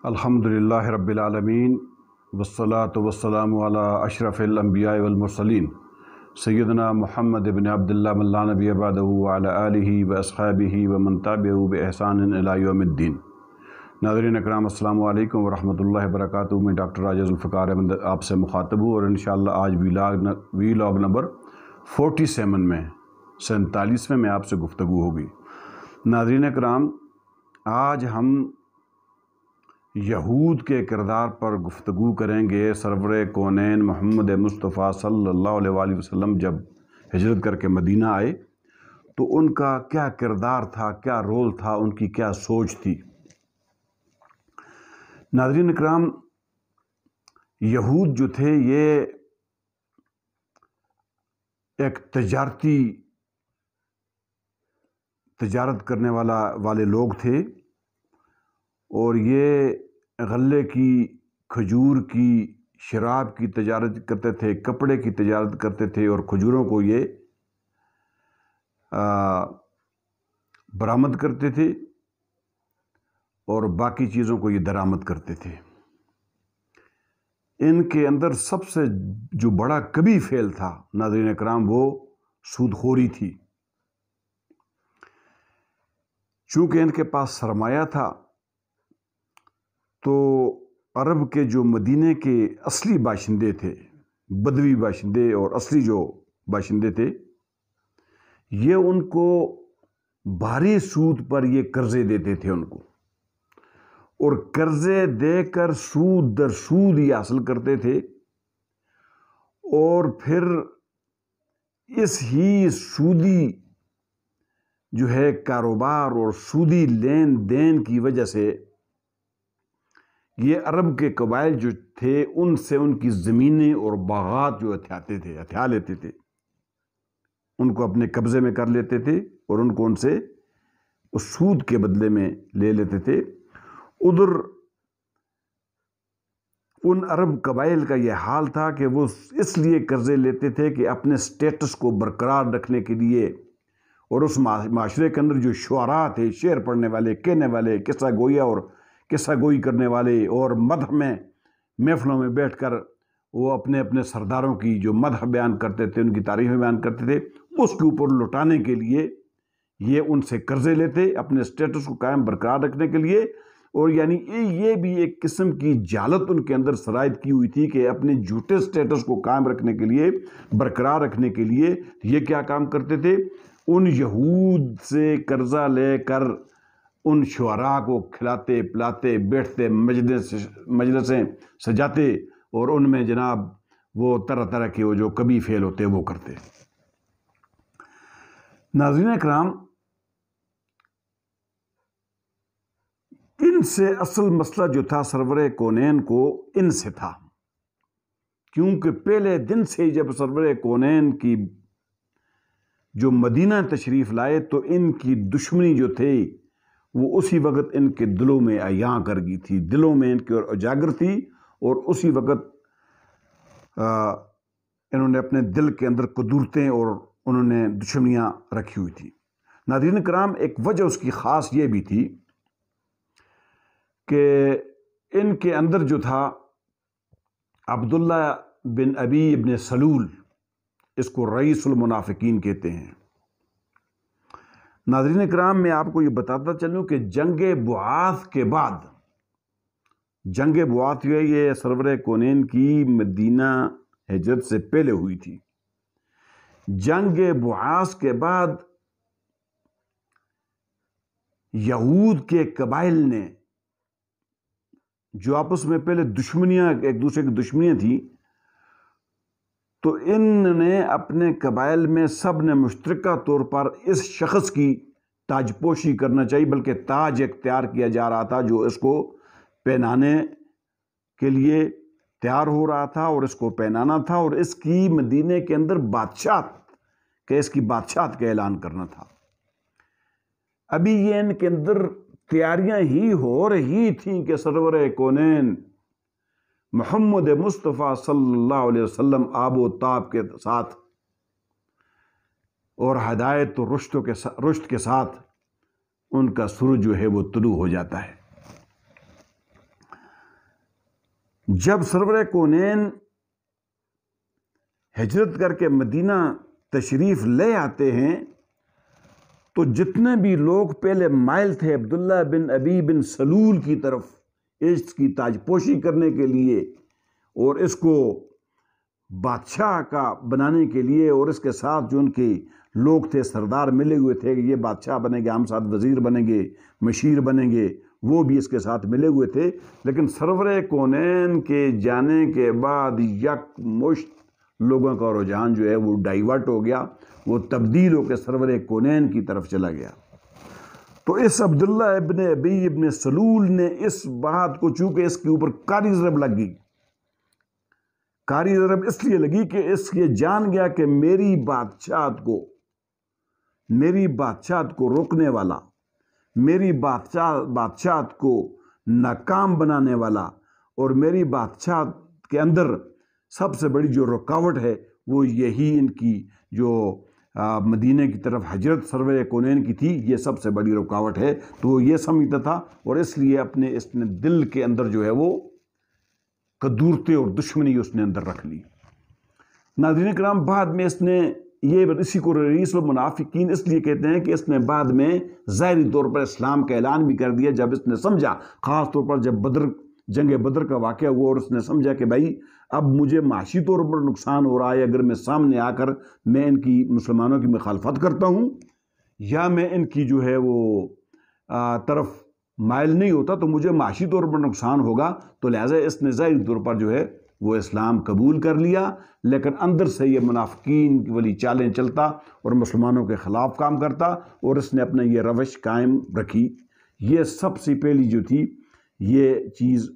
الحمدللہ رب العالمین والصلاة والسلام علی اشرف الانبیاء والمرسلین سیدنا محمد بن عبداللہ من لا نبی بعدہ وعلی آلہ واصحابہ ومن تبعہ بإحسان الی یوم الدین۔ ناظرین اکرام، السلام علیکم ورحمۃ اللہ وبرکاتہ۔ میں ڈاکٹر راجہ ذوالفقار احمد آپ سے مخاطب ہوں، اور انشاءاللہ آج ویلاگ نمبر 47 میں 47 میں آپ سے گفتگو ہوگی۔ ناظرین اکرام، آج ہم یہود کے کردار پر گفتگو کریں گے۔ سرور کونین محمد مصطفیٰ صلی اللہ علیہ وآلہ وسلم جب ہجرت کر کے مدینہ آئے تو ان کا کیا کردار تھا، کیا رول تھا، ان کی کیا سوچ تھی۔ ناظرین اکرام، یہود جو تھے یہ ایک تجارت کرنے والے لوگ تھے، اور یہ غلے کی، کھجور کی، شراب کی تجارت کرتے تھے، کپڑے کی تجارت کرتے تھے، اور کھجوروں کو یہ برآمد کرتے تھے اور باقی چیزوں کو یہ درآمد کرتے تھے۔ ان کے اندر سب سے جو بڑا کبھی فعل تھا ناظرین اکرام، وہ سود خوری تھی۔ چونکہ ان کے پاس سرمایہ تھا تو عرب کے جو مدینے کے اصلی باشندے تھے، بدوی باشندے اور اصلی جو باشندے تھے، یہ ان کو بھاری سود پر یہ قرضے دیتے تھے ان کو، اور قرضے دے کر سود در سود یہ حاصل کرتے تھے، اور پھر اس ہی سودی جو ہے کاروبار اور سودی لین دین کی وجہ سے یہ عرب کے قبائل جو تھے ان سے ان کی زمینیں اور باغات جو ہتھیا لیتے تھے، ان کو اپنے قبضے میں کر لیتے تھے، اور ان کو ان سے اس سود کے بدلے میں لے لیتے تھے۔ ادھر ان عرب قبائل کا یہ حال تھا کہ وہ اس لیے قرضے لیتے تھے کہ اپنے سٹیٹس کو برقرار رکھنے کے لیے، اور اس معاشرے کے اندر جو شعراء تھے، شعر پڑھنے والے، کہنے والے، قصہ گویا اور قصہ گوئی کرنے والے، اور مدح میں محفلوں میں بیٹھ کر وہ اپنے اپنے سرداروں کی جو مدح بیان کرتے تھے، ان کی تعریفیں بیان کرتے تھے، اس کے اوپر لٹانے کے لیے یہ ان سے قرضے لیتے اپنے سٹیٹس کو قائم برقرار رکھنے کے لیے۔ اور یعنی یہ بھی ایک قسم کی جہالت ان کے اندر سرایت کی ہوئی تھی کہ اپنے جھوٹے سٹیٹس کو قائم رکھنے کے لیے، برقرار رکھنے کے لیے یہ کیا کام کرتے تھے، ان یہود سے قرضہ لے کر ان شعراء کو کھلاتے پلاتے، بیٹھتے، مجلسیں سجاتے، اور ان میں جناب وہ طرح طرح کے وہ جو کبھی فعل ہوتے وہ کرتے۔ ناظرین اکرام، ان سے اصل مسئلہ جو تھا سرور کونین کو ان سے تھا، کیونکہ پہلے دن سے جب سرور کونین کی جو مدینہ تشریف لائے تو ان کی دشمنی جو تھی وہ اسی وقت ان کے دلوں میں عیاں کر گئی تھی، دلوں میں ان کے اجاگر تھی، اور اسی وقت انہوں نے اپنے دل کے اندر قدورتیں اور انہوں نے دشمنیاں رکھی ہوئی تھی۔ ناظرین کرام، ایک وجہ اس کی خاص یہ بھی تھی کہ ان کے اندر جو تھا عبداللہ بن ابی ابن سلول، اس کو رئیس المنافقین کہتے ہیں۔ ناظرین اکرام، میں آپ کو یہ بتاتا چلوں کہ جنگ بعاث کے بعد، جنگ بعاث یہ سرور کونین کی مدینہ ہجرت سے پہلے ہوئی تھی۔ جنگ بعاث کے بعد یہود کے قبائل نے جو آپس میں پہلے دشمنیاں، ایک دوسرے کی دشمنیاں تھیں، تو ان نے اپنے قبائل میں سب نے مشترکہ طور پر اس شخص کی تاج پوشی کرنا چاہیے، بلکہ تاج اختیار کیا جا رہا تھا جو اس کو پہنانے کے لیے تیار ہو رہا تھا، اور اس کو پہنانا تھا، اور اس کی مدینے کے اندر اس کی بادشاہت کا اعلان کرنا تھا۔ ابھی یہ ان کے اندر تیاریاں ہی ہو رہی تھیں کہ سرور کونین محمد مصطفیٰ صلی اللہ علیہ وسلم آب و تاب کے ساتھ اور ہدایت و رشد کے ساتھ ان کا سورج جو ہے وہ طلوع ہو جاتا ہے۔ جب سرور کونین ہجرت کر کے مدینہ تشریف لے آتے ہیں تو جتنے بھی لوگ پہلے مائل تھے عبداللہ بن ابی بن سلول کی طرف اس کی تاج پوشی کرنے کے لیے اور اس کو بادشاہ کا بنانے کے لیے، اور اس کے ساتھ جو ان کے لوگ تھے سردار ملے ہوئے تھے کہ یہ بادشاہ بنے گے، ہم ساتھ وزیر بنیں گے، مشیر بنیں گے، وہ بھی اس کے ساتھ ملے ہوئے تھے. لیکن سرور کونین کے جانے کے بعد یک مشت لوگوں کا رجحان جو ہے وہ ڈائیورٹ ہو گیا، وہ تبدیل ہو کے سرور کونین کی طرف چلا گیا. تو اس عبداللہ ابن ابی ابن سلول نے اس بات کو، چونکہ اس کے اوپر کاری ضرب لگ گئی، کاری ضرب اس لیے لگی کہ اس یہ جان گیا کہ میری بادشاہت کو روکنے والا، میری بادشاہت کو ناکام بنانے والا، اور میری بادشاہت کے اندر سب سے بڑی جو رکاوٹ ہے وہ یہی ان کی جو مدینہ کی طرف ہجرت سرور کونین کی تھی، یہ سب سے بڑی رکاوٹ ہے. تو وہ یہ سمجھتا تھا، اور اس لیے اس نے دل کے اندر جو ہے وہ کدورتے اور دشمنی اس نے اندر رکھ لی. ناظرین کرام، بعد میں اس نے اسی کو رئیس المنافقین اس لیے کہتے ہیں کہ اس نے بعد میں ظاہری طور پر اسلام کا اعلان بھی کر دیا جب اس نے سمجھا، خاص طور پر جب جنگ بدر کا واقعہ ہوا اور اس نے سمجھا کہ بھائی اب مجھے معاشی طور پر نقصان ہو رہا ہے اگر میں سامنے آ کر میں ان کی مسلمانوں کی مخالفت کرتا ہوں یا میں ان کی جو ہے وہ طرف مائل نہیں ہوتا تو مجھے معاشی طور پر نقصان ہوگا. تو لہٰذا اس نے ظاہری طور پر جو ہے وہ اسلام قبول کر لیا، لیکن اندر سے یہ منافقین والی چالیں چلتا اور مسلمانوں کے خلاف کام کرتا، اور اس نے اپنا یہ روش قائم رکھی. یہ سب سے پہلی جو تھی یہ چیز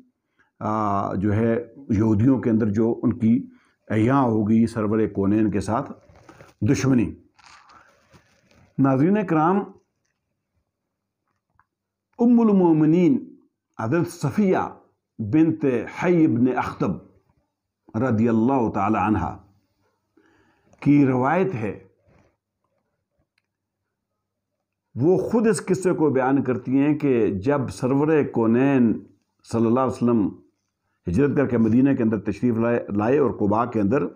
جو ہے یہودیوں کے اندر جو ان کی عیاں ہو گئی سرور کونین کے ساتھ دشمنی. ناظرین کرام، ام المومنین حضرت صفیہ بنت حی بن اخطب رضی اللہ تعالی عنہ کی روایت ہے، وہ خود اس قصے کو بیان کرتی ہیں کہ جب سرور کونین صلی اللہ علیہ وسلم ہجرت کر کے مدینہ کے اندر تشریف لائے اور قباء کے اندر،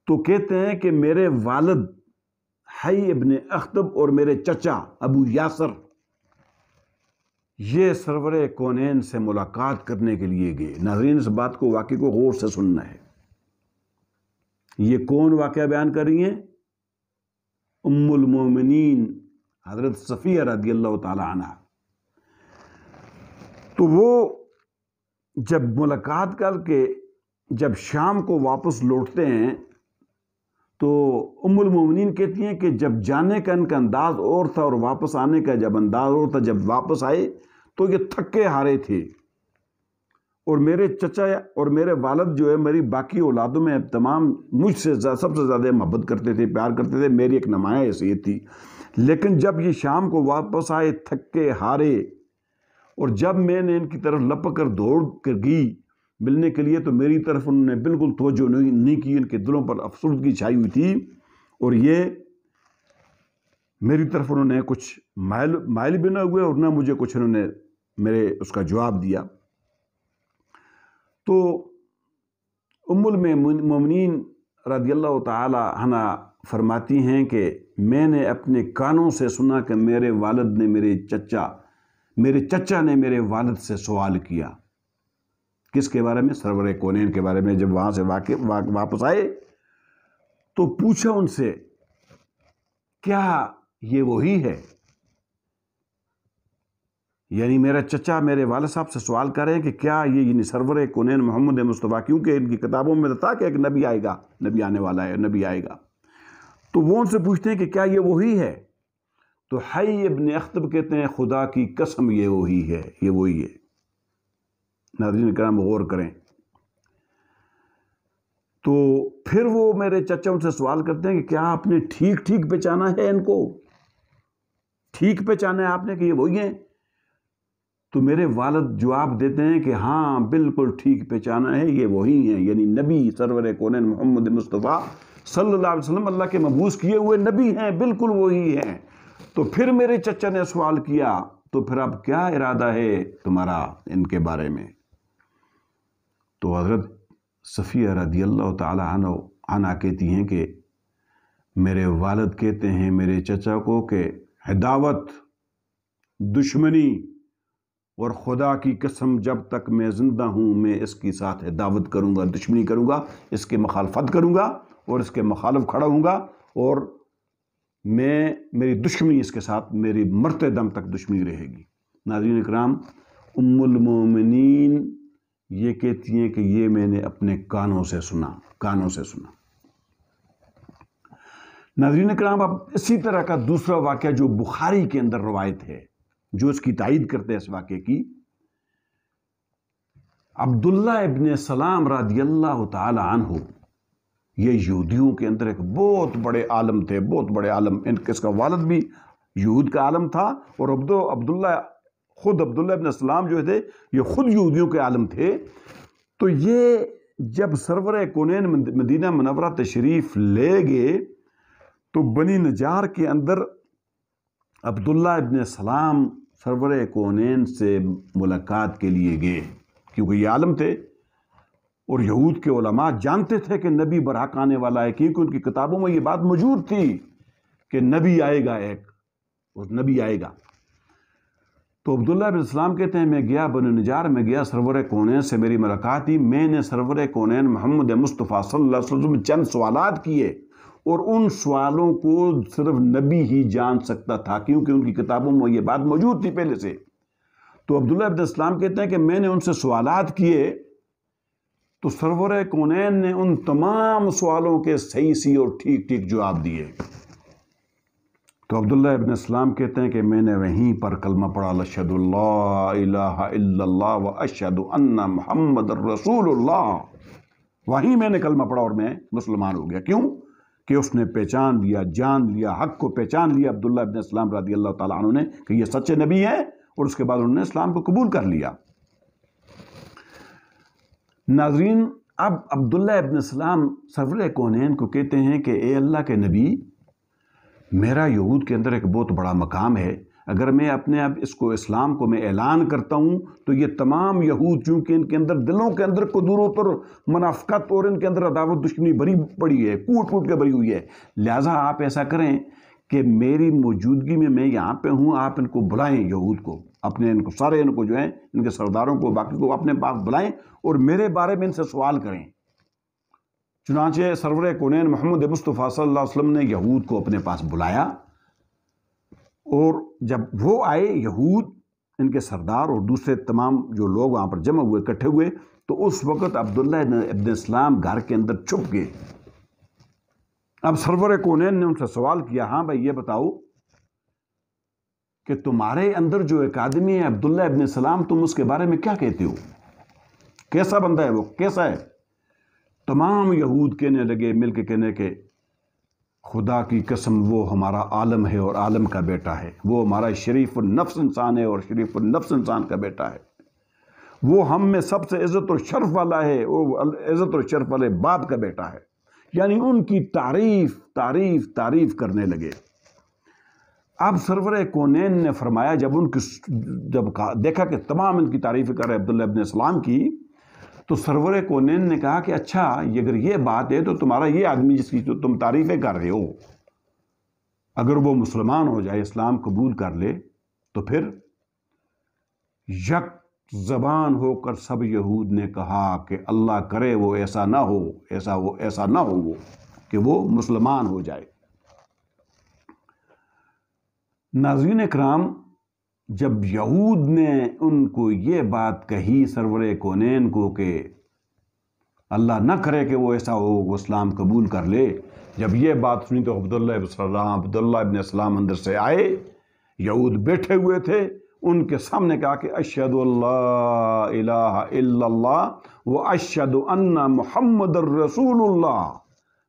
تو کہتے ہیں کہ میرے والد حی ابن اخطب اور میرے چچا ابو یاسر یہ سرور کونین سے ملاقات کرنے کے لیے گئے. ناظرین اس بات کو واقعے کو غور سے سننا ہے. یہ کون واقعہ بیان کر رہی ہیں؟ ام المومنین حضرت صفیہ رضی اللہ تعالی عنہ. تو وہ جب ملاقات کر کے جب شام کو واپس لوٹتے ہیں تو ام المومنین کہتی ہیں کہ جب جانے کا ان کا انداز اور تھا اور واپس آنے کا جب انداز اور تھا. جب واپس آئے تو یہ تھکے ہارے تھے، اور میرے چچا اور میرے والد جو ہے میری باقی اولادوں میں تمام مجھ سے سب سے زیادہ محبت کرتے تھے، پیار کرتے تھے، میری ایک نمایاں حیثیت تھی. لیکن جب یہ شام کو واپس آئے تھکے ہارے، اور جب میں نے ان کی طرف لپک کر دوڑ کر گئی ملنے کے لیے تو میری طرف انہوں نے بالکل توجہ نہیں کی، ان کے دلوں پر افسردگی چھائی ہوئی تھی، اور یہ میری طرف انہوں نے کچھ مائل بھی نہ ہوئے اور نہ مجھے کچھ انہوں نے میرے اس کا جواب دیا. تو ام المومنین رضی اللہ تعالی عنہ فرماتی ہیں کہ میں نے اپنے کانوں سے سنا کہ میرے والد نے میرے چچا نے میرے والد سے سوال کیا. کس کے بارے میں؟ سرور کونین کے بارے میں. جب وہاں سے واپس آئے تو پوچھا ان سے کیا یہ وہی ہے؟ یعنی میرا چچا میرے والد صاحب سے سوال کر رہے ہیں کہ کیا یہ یعنی سرور کونین محمد مصطفیٰ، کیونکہ ان کی کتابوں میں تھا کہ ایک نبی آئے گا، نبی آنے والا ہے، نبی آئے گا. تو وہ ان سے پوچھتے ہیں کہ کیا یہ وہی ہے؟ تو حی ابن اخطب کہتے ہیں خدا کی قسم یہ وہی ہے، یہ وہی ہے. ناظرین کرام غور کریں. تو پھر وہ میرے چچا ان سے سوال کرتے ہیں کہ کیا آپ نے ٹھیک پہچانا ہے ان کو؟ ٹھیک پہچانا ہے آپ نے کہ یہ وہی ہیں؟ تو میرے والد جواب دیتے ہیں کہ ہاں بالکل ٹھیک پہچانا ہے، یہ وہی ہیں، یعنی نبی سرور کونین محمد مصطفیٰ صلی اللہ علیہ وسلم اللہ کے مبعوث کیے ہوئے نبی ہیں، بالکل وہی ہیں. تو پھر میرے چچا نے سوال کیا تو پھر اب کیا ارادہ ہے تمہارا ان کے بارے میں؟ تو حضرت صفیہ رضی اللہ تعالی عنہ کہتی ہیں کہ میرے والد کہتے ہیں میرے چچا کو کہ عداوت، دشمنی اور خدا کی قسم جب تک میں زندہ ہوں میں اس کے ساتھ عداوت کروں گا، دشمنی کروں گا، اس کے مخالفت کروں گا اور اس کے مخالف کھڑا ہوں گا، اور میری دشمنی اس کے ساتھ میری مرتے دم تک دشمنی رہے گی۔ ناظرین اکرام، ام المومنین یہ کہتی ہیں کہ یہ میں نے اپنے کانوں سے سنا۔ ناظرین اکرام، اب اسی طرح کا دوسرا واقعہ جو بخاری کے اندر روایت ہے جو اس کی تائید کرتے ہیں اس واقعے کی، عبداللہ ابن سلام رضی اللہ تعالی عنہ، یہ یہودیوں کے اندر ایک بہت بڑے عالم تھے، بہت بڑے عالم۔ اس کا والد بھی یہود کا عالم تھا، اور عبداللہ ابن سلام جو تھے یہ خود یہودیوں کے عالم تھے۔ تو یہ جب سرور کونین مدینہ منورہ تشریف لے گئے تو بنی نجار کے اندر عبداللہ ابن سلام سرور کونین سے ملاقات کے لیے گئے، کیونکہ یہ عالم تھے اور یہود کے علماء جانتے تھے کہ نبی برحق آنے والا ہے، کیونکہ ان کی کتابوں میں یہ بات موجود تھی کہ نبی آئے گا، اور نبی آئے گا۔ تو عبداللہ بن سلام کہتے ہیں میں گیا بنی نجار میں گیا، سرور کونین سے میری ملاقات ہوئی، میں نے سرور کونین محمد مصطفیٰ صلی اللہ علیہ وسلم چند سوالات کیے، اور ان سوالوں کو صرف نبی ہی جان سکتا تھا، کیونکہ ان کی کتابوں میں یہ بات موجود تھی پہلے سے۔ تو عبداللہ ابن سلام کہتے ہیں کہ میں نے ان سے سوالات کیے تو سرور کونین نے ان تمام سوالوں کے صحیح اور ٹھیک جواب دیے۔ تو عبداللہ ابن اسلام کہتے ہیں کہ میں نے وہیں پر کلمہ پڑھا، اشہد اللہ الہ الا اللہ و اشہد ان محمد رسول اللہ، وہیں میں نے کلمہ پڑھا اور میں مسلمان ہو گیا۔ کیوں؟ کہ اس نے پہچان لیا، جان لیا، حق کو پہچان لیا عبداللہ ابن اسلام رضی اللہ تعالیٰ عنہ نے کہ یہ سچے نبی ہیں، اور اس کے بعد انہوں نے اسلام کو قبول کر لیا۔ ناظرین، اب عبداللہ ابن اسلام سرور کونین کو کہتے ہیں کہ اے اللہ کے نبی، میرا یہود کے اندر ایک بہت بڑا مقام ہے، اگر میں اپنے اب اس کو اسلام کو میں اعلان کرتا ہوں تو یہ تمام یہود، چونکہ ان کے اندر دلوں کے اندر قدورت اور منافقت اور ان کے اندر عداوت دشمنی بری پڑی ہے، کوٹ کے بری ہوئی ہے، لہٰذا آپ ایسا کریں کہ میری موجودگی میں یہاں پہ ہوں، آپ ان کو بلائیں، یہود کو، اپنے ان کو جو ہیں ان کے سرداروں کو، باقی کو اپنے پاس بلائیں اور میرے بارے میں ان سے سوال کریں۔ چنانچہ سرور کونین محمد مصطفیٰ صلی اللہ علیہ وسلم نے یہود کو اپنے پاس بلایا، اور جب وہ آئے یہود، ان کے سردار اور دوسرے تمام جو لوگ وہاں پر جمع ہوئے، اکٹھے ہوئے، تو اس وقت عبداللہ ابن اسلام گھر کے اندر چھپ گئے۔ اب سرور کونین نے ان سے سوال کیا، ہاں بھائی یہ بتاؤ کہ تمہارے اندر جو ایک آدمی ہے عبداللہ ابن سلام، تم اس کے بارے میں کیا کہتے ہو؟ کیسا بندہ ہے وہ، کیسا ہے؟ تمام یہود کہنے لگے، مل کے کہنے کہ خدا کی قسم وہ ہمارا عالم ہے اور عالم کا بیٹا ہے، وہ ہمارا شریف النفس انسان ہے اور شریف النفس انسان کا بیٹا ہے، وہ ہم میں سب سے عزت اور شرف والا ہے اور عزت اور شرف والے باپ کا بیٹا ہے۔ یعنی ان کی تعریف کرنے لگے۔ اب سرور کونین نے فرمایا، جب دیکھا کہ تمام ان کی تعریف کر رہے عبداللہ ابن اسلام کی، تو سرور کونین نے کہا کہ اچھا اگر یہ بات ہے تو تمہارا یہ آدمی جس کی تم تعریفیں کر رہے ہو، اگر وہ مسلمان ہو جائے، اسلام قبول کر لے، تو پھر یک زبان ہو کر سب یہود نے کہا کہ اللہ کرے وہ ایسا نہ ہو وہ کہ وہ مسلمان ہو جائے۔ ناظرین اکرام، جب یہود نے ان کو یہ بات کہی سرور کونین کو کہ اللہ نہ کرے کہ وہ ایسا ہو، وہ اسلام قبول کر لے، جب یہ بات سنی تو عبداللہ ابن اسلام اندر سے آئے، یہود بیٹھے ہوئے تھے، ان کے سامنے کہا کہ اشہد اللہ الہ الا اللہ و اشہد ان محمد رسول اللہ،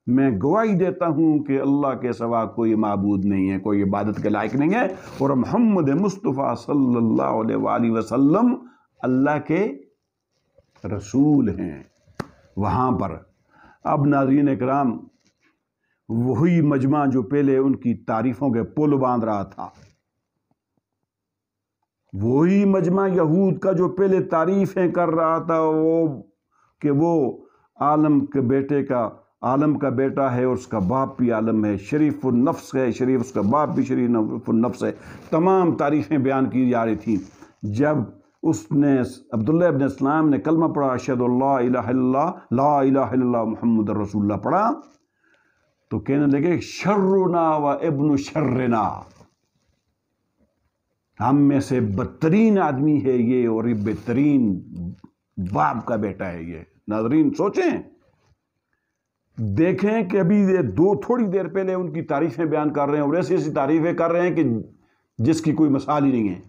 میں گواہی دیتا ہوں کہ اللہ کے سوا کوئی معبود نہیں ہے، کوئی عبادت کے لائق نہیں ہے، اور محمد مصطفیٰ صلی اللہ علیہ وآلہ وسلم اللہ کے رسول ہیں۔ وہاں پر اب ناظرین اکرام، وہی مجمع جو پہلے ان کی تعریفوں کے پل باندھ رہا تھا، وہی مجمع یہود کا جو پہلے تعریفیں کر رہا تھا وہ کہ وہ عالم کے بیٹے کا عالم کا بیٹا ہے اور اس کا باپ بھی عالم ہے، شریف النفس ہے، شریف اس کا باپ بھی شریف النفس ہے، تمام تاریخیں بیان کی جا رہی تھیں۔ جب اس نے عبداللہ ابن اسلام نے کلمہ پڑھا اشہد اللہ الہ الا اللہ لا الہ الا اللہ محمد رسول اللہ پڑھا تو کہنے لگے شرنا و ابن شرنا، ہم میں سے بدترین آدمی ہے یہ اور یہ بہترین باپ کا بیٹا ہے یہ۔ ناظرین سوچیں، دیکھیں کہ ابھی یہ تھوڑی دیر پہلے ان کی تعریفیں بیان کر رہے ہیں اور ایسی ایسی تعریفیں کر رہے ہیں کہ جس کی کوئی مثال ہی نہیں ہے۔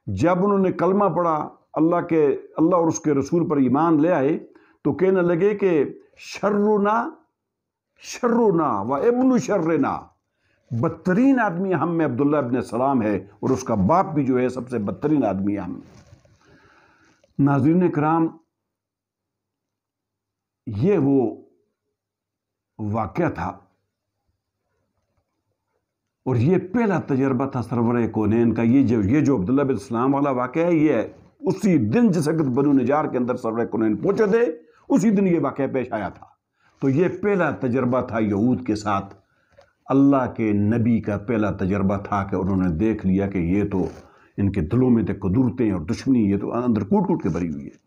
جب انہوں نے کلمہ پڑھا، اللہ اور اس کے رسول پر ایمان لے آئے تو کہنے لگے کہ شرنا و ابن شرنا، بدترین آدمی ہم میں عبداللہ ابن السلام ہے اور اس کا باپ بھی جو ہے سب سے بدترین آدمی ہے ہم۔ ناظرین کرام، یہ وہ واقعہ تھا اور یہ پہلا تجربہ تھا سرور کونین کا۔ یہ جو عبداللہ بن السلام والا واقعہ ہے، یہ اسی دن جس وقت بنو نجار کے اندر سرور کونین پہنچے تھے اسی دن یہ واقعہ پیش آیا تھا۔ تو یہ پہلا تجربہ تھا یہود کے ساتھ، اللہ کے نبی کا پہلا تجربہ تھا کہ انہوں نے دیکھ لیا کہ یہ تو ان کے دلوں میں قدورتیں اور دشمنی یہ تو اندر کوٹ کوٹ کے بھری ہوئی ہے،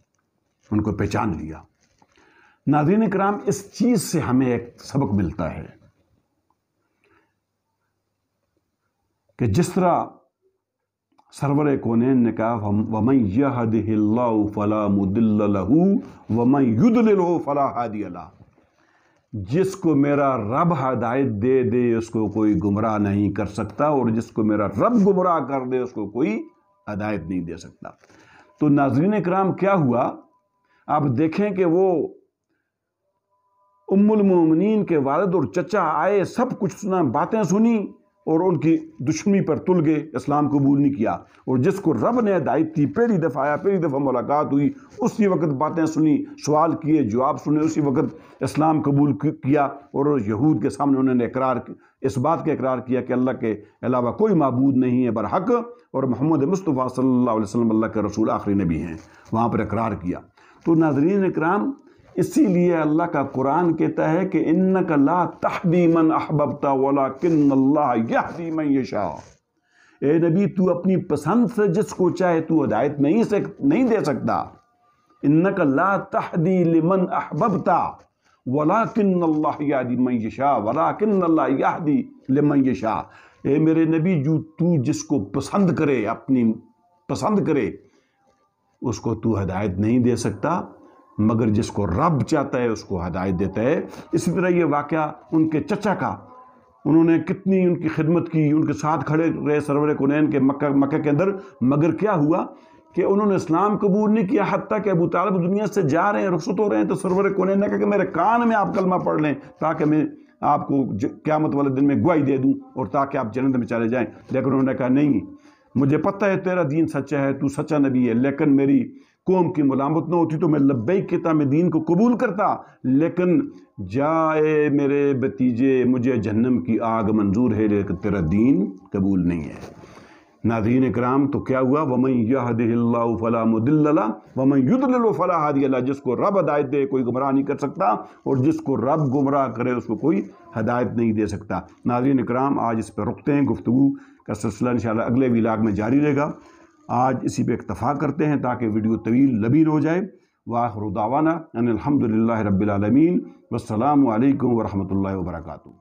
ان کو پہچان لیا۔ ناظرین کرام، اس چیز سے ہمیں ایک سبق ملتا ہے کہ جس طرح سرور کونین نے کہا وَمَن يَهْدِهِ اللَّهُ فَلَا مُضِلَّ لَهُ وَمَن يُضْلِلْهُ فَلَا هَادِيَ لَهُ، جس کو میرا رب ہدایت دے دے اس کو کوئی گمراہ نہیں کر سکتا اور جس کو میرا رب گمراہ کر دے اس کو کوئی ہدایت نہیں دے سکتا۔ تو ناظرین کرام، کیا ہوا؟ آپ دیکھیں کہ وہ ام المومنین کے والد اور چچا آئے، سب کچھ سنا، باتیں سنی اور ان کی دشمنی پر تل گئے، اسلام قبول نہیں کیا۔ اور جس کو رب نے ہدایت دی، پہلی دفعہ آیا، پہلی دفعہ ملاقات ہوئی، اسی وقت باتیں سنی، سوال کیے، جواب سنے، اسی وقت اسلام قبول کیا اور یہود کے سامنے انہوں نے اس بات کا اقرار کیا کہ اللہ کے علاوہ کوئی معبود نہیں ہے برحق اور محمد مصطفیٰ صلی اللہ علیہ وسلم اللہ کے رسول آخری نبی ہیں، وہاں پر اقرار کیا۔ تو ناظرین اکرام، اسی لیے اللہ کا قرآن کہتا ہے کہ انک لا تہدی من احببت ولکن اللہ یہدی من یشاء، اے نبی تو اپنی پسند سے جس کو چاہے تو ہدایت نہیں دے سکتا۔ انک لا تہدی لمن احببت ولکن اللہ یہدی من یشاء ولکن اللہ یہدی لمن یشاء، اے میرے نبی جو تو جس کو پسند کرے، اپنی پسند کرے، اس کو تو ہدایت نہیں دے سکتا مگر جس کو رب چاہتا ہے اس کو ہدایت دیتا ہے۔ اسی طرح یہ واقعہ ان کے چچا کا، انہوں نے کتنی ان کی خدمت کی، ان کے ساتھ کھڑے رہے سرور کونین کے مکہ کے اندر، مگر کیا ہوا کہ انہوں نے اسلام قبول نہیں کیا، حتیٰ کہ ابو طالب دنیا سے جا رہے ہیں، رخصت ہو رہے ہیں، تو سرور کونین نے کہا کہ میرے کان میں آپ کلمہ پڑھ لیں تاکہ میں آپ کو قیامت والے دن میں گواہی دے دوں اور تاکہ آپ جنت میں چلے جائیں۔ لیکن انہوں نے کہا نہیں، مجھے پتہ ہے تیرا دین سچا ہے، تو سچا نبی ہے، لیکن میری قوم کی ملامت نہ ہوتی تو میں لبیک کہتا، میں دین کو قبول کرتا، لیکن جائے میرے بتیجے، مجھے جہنم کی آگ منظور ہے لیکن تیرا دین قبول نہیں ہے۔ ناظرین اکرام، تو کیا ہوا؟ وَمَن يَهْدِهِ اللَّهُ فَلَا مُضِلَّ لَهُ وَمَن يُضْلِلْهُ فَلَا هَادِيَ لَهُ، جس کو رب ہدایت دے کوئی گمراہ نہیں کر سکتا اور جس کو رب گمراہ کرے اس کو کوئی ہدایت نہیں دے سکتا۔ ناظرین اکرام، آج اس پہ رکتے ہیں، گفتگو کا سلسلہ انشاءاللہ اگلے ولاگ میں جاری رہے گا۔ آج اسی پہ اکتفا کرتے ہیں تاکہ ویڈیو طویل لبین ہو جائے۔ وآخر دعوانا ان الحمدللہ رب العالمین، والسلام علیکم ورحمۃ اللہ وبرکاتہ۔